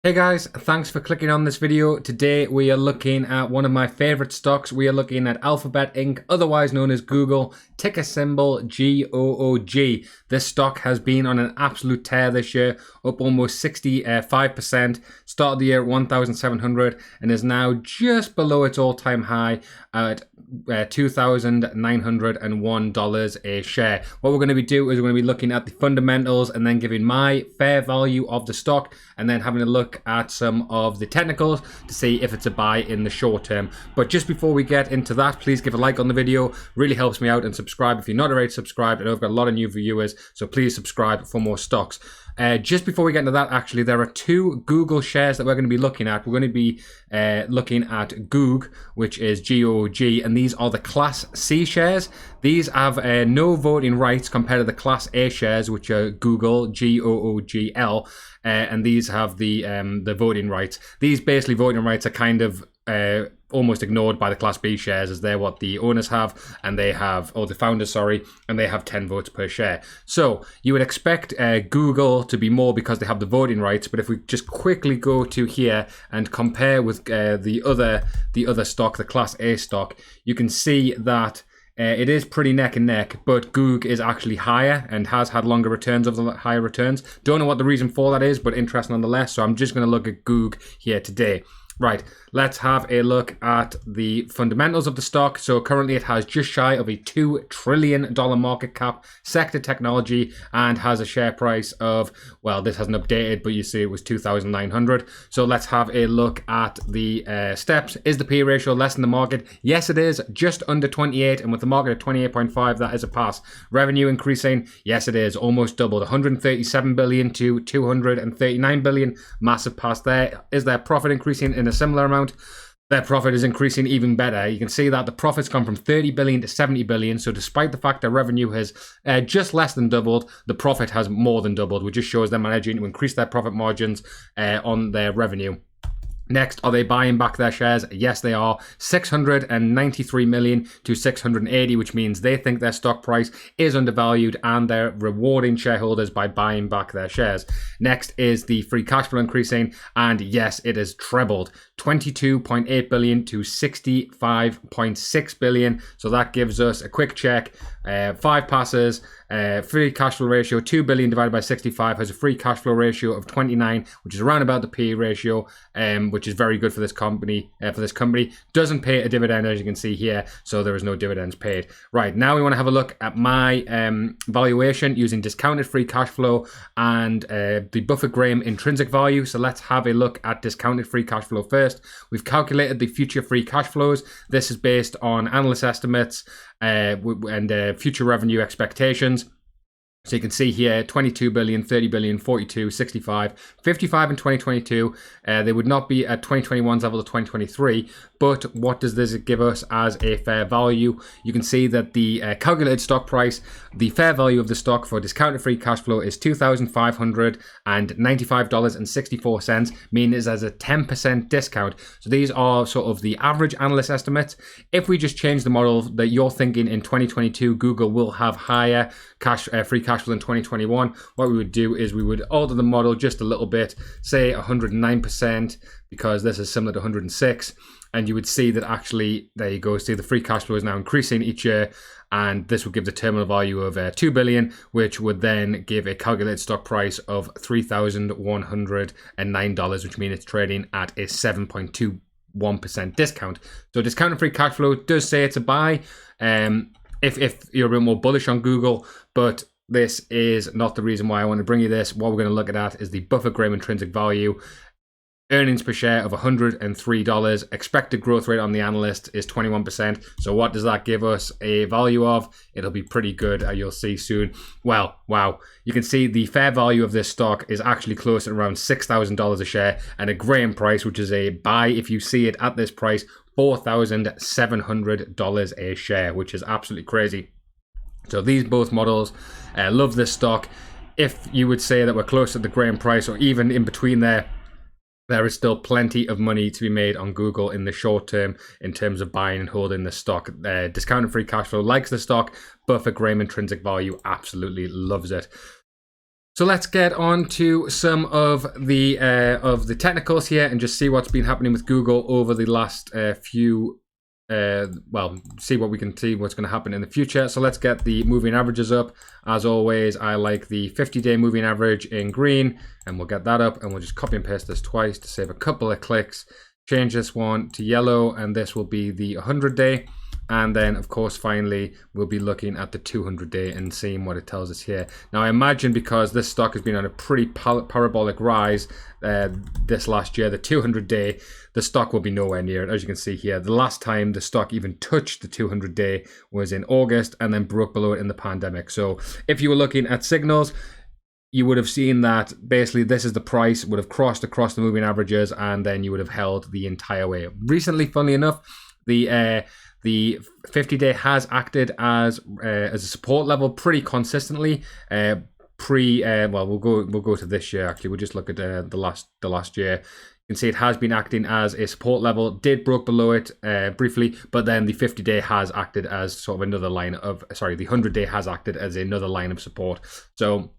Hey guys, thanks for clicking on this video. Today we are looking at one of my favorite stocks. We are looking at Alphabet Inc., otherwise known as Google, ticker symbol GOOG. This stock has been on an absolute tear this year, up almost 65%. Started the year at 1,700 and is now just below its all-time high at $2,901 a share. What we're going to be doing is we're going to be looking at the fundamentals and then giving my fair value of the stock and then having a look at some of the technicals to see if it's a buy in the short term. But just before we get into that, please give a like on the video. Really helps me out, and subscribe if you're not already subscribed. I know I've got a lot of new viewers, so please subscribe for more stocks. Just before we get into that, actually, there are two Google shares that we're going to be looking at. We're going to be looking at GOOG, which is GOOG, and these are the Class C shares. These have no voting rights compared to the Class A shares, which are Google, GOOGL, and these have the voting rights. These basically voting rights are kind of almost ignored by the Class B shares, as they're what the owners have, and they have, or the founders, sorry, and they have 10 votes per share. So you would expect Google to be more because they have the voting rights, but if we just quickly go to here and compare with the other stock, the Class A stock, you can see that it is pretty neck and neck, but GOOG is actually higher and has had longer returns of the higher returns. Don't know what the reason for that is, but interesting nonetheless. So I'm just going to look at GOOG here today. Right, let's have a look at the fundamentals of the stock. So currently it has just shy of a $2 trillion market cap, sector technology, and has a share price of, well, this hasn't updated, but you see it was 2,900. So let's have a look at the steps. Is the P ratio less than the market? Yes, it is, just under 28, and with the market at 28.5, that is a pass. Revenue increasing? Yes, it is, almost doubled, 137 billion to 239 billion, massive pass there. Is there profit increasing in a similar amount? Their profit is increasing even better. You can see that the profit's gone from 30 billion to 70 billion. So despite the fact that revenue has just less than doubled, the profit has more than doubled, which just shows them managing to increase their profit margins on their revenue. Next, are they buying back their shares? Yes, they are. 693 million to 680, which means they think their stock price is undervalued and they're rewarding shareholders by buying back their shares. Next is the free cash flow increasing, and yes, it has trebled. 22.8 billion to 65.6 billion. So that gives us a quick check. 5 passes. Free cash flow ratio 2 billion divided by 65 has a free cash flow ratio of 29, which is around about the P ratio, which is very good for this company. Doesn't pay a dividend, as you can see here, so there is no dividends paid. Right, now we want to have a look at my valuation using discounted free cash flow and the Buffett-Graham intrinsic value. So let's have a look at discounted free cash flow first. We've calculated the future free cash flows. This is based on analyst estimates and future revenue expectations. So you can see here 22 billion, 30 billion, 42, 65, 55 in 2022. They would not be at 2021's level of 2023. But what does this give us as a fair value? You can see that the calculated stock price, the fair value of the stock for discounted free cash flow is $2,595.64, meaning it's as a 10% discount. So these are sort of the average analyst estimates. If we just change the model that you're thinking in 2022, Google will have higher free cash flow in 2021. What we would do is we would alter the model just a little bit, say 109%, because this is similar to 106. And you would see that actually, there you go, see the free cash flow is now increasing each year, and this would give the terminal value of 2 billion, which would then give a calculated stock price of $3,109, which means it's trading at a 7.21% discount. So discounted free cash flow does say it's a buy if you're a bit more bullish on Google, but this is not the reason why I want to bring you this. What we're going to look at is the Buffett-Graham intrinsic value. Earnings per share of $103. Expected growth rate on the analyst is 21%. So what does that give us a value of? It'll be pretty good, you'll see soon. Well, wow. You can see the fair value of this stock is actually close at around $6,000 a share, and a Graham price, which is a buy if you see it at this price, $4,700 a share, which is absolutely crazy. So these both models, love this stock. If you would say that we're close to the Graham price or even in between there is still plenty of money to be made on Google in the short term in terms of buying and holding the stock. Discounted free cash flow likes the stock. Buffett-Graham intrinsic value absolutely loves it. So let's get on to some of the technicals here and just see what's been happening with Google over the last few. Well, see what we can see what's going to happen in the future. So let's get the moving averages up. As always, I like the 50-day moving average in green, and we'll get that up, and we'll just copy and paste this twice to save a couple of clicks. Change this one to yellow, and this will be the 100-day. And then, of course, finally, we'll be looking at the 200-day and seeing what it tells us here. Now, I imagine because this stock has been on a pretty parabolic rise this last year, the 200-day, the stock will be nowhere near it. As you can see here, the last time the stock even touched the 200-day was in August and then broke below it in the pandemic. So if you were looking at signals, you would have seen that basically this is the price, would have crossed across the moving averages, and then you would have held the entire way. Recently, funnily enough, the 50-day has acted as a support level pretty consistently. Well, we'll go to this year. Actually, we'll just look at the last year. You can see it has been acting as a support level. Did broke below it briefly, but then the 50-day has acted as sort of another line of. Sorry, the 100-day has acted as another line of support. So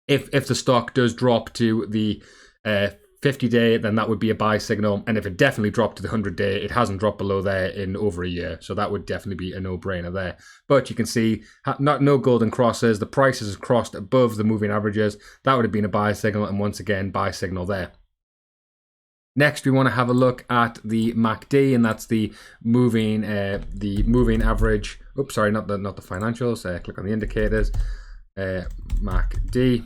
if the stock does drop to the 50-day, then that would be a buy signal. And if it definitely dropped to the 100-day, it hasn't dropped below there in over a year. So that would definitely be a no-brainer there. But you can see no golden crosses. The prices have crossed above the moving averages. That would have been a buy signal. And once again, buy signal there. Next, we want to have a look at the MACD, and that's the moving average. Oops, sorry, not the financials. Click on the indicators. MACD.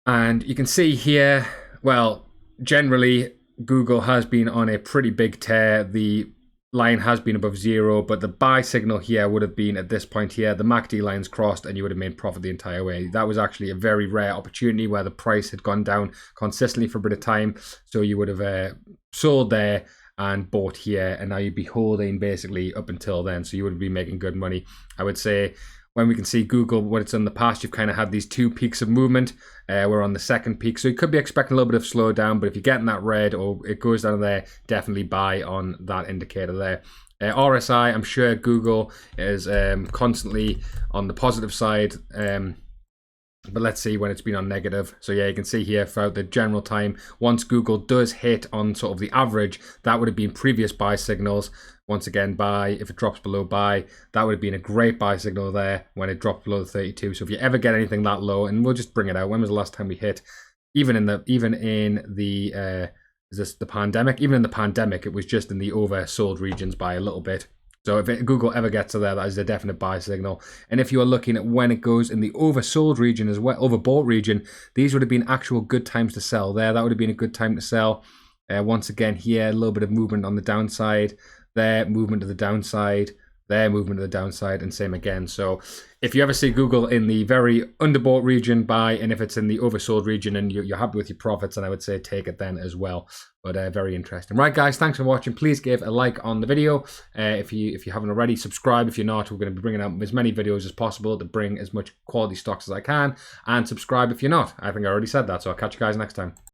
And you can see here, well, generally, Google has been on a pretty big tear. The line has been above zero, but the buy signal here would have been at this point here. The MACD line's crossed and you would have made profit the entire way. That was actually a very rare opportunity where the price had gone down consistently for a bit of time. So you would have sold there and bought here, and now you'd be holding basically up until then. So you would be making good money. I would say when we can see Google, what it's done in the past, you've kind of had these two peaks of movement. We're on the second peak, so you could be expecting a little bit of slowdown, but if you're getting that red or it goes down there, definitely buy on that indicator there. RSI, I'm sure Google is constantly on the positive side, but let's see when it's been on negative. So yeah, you can see here throughout the general time, once Google does hit on sort of the average, that would have been previous buy signals. Once again, buy. If it drops below buy, that would have been a great buy signal there when it dropped below the 32. So if you ever get anything that low, and we'll just bring it out. When was the last time we hit? Even in the is this the pandemic? Even in the pandemic, it was just in the oversold regions by a little bit. So if Google ever gets to there, that is a definite buy signal. And if you are looking at when it goes in the oversold region as well, overbought region, these would have been actual good times to sell there. That would have been a good time to sell. Once again here, a little bit of movement on the downside. There, movement to the downside. There, movement to the downside, and same again. So if you ever see Google in the very underbought region, buy, and if it's in the oversold region and you're happy with your profits, then I would say take it then as well. But very interesting. Right, guys, thanks for watching. Please give a like on the video. If you haven't already, subscribe. If you're not, we're going to be bringing out as many videos as possible to bring as much quality stocks as I can. And subscribe if you're not. I think I already said that, so I'll catch you guys next time.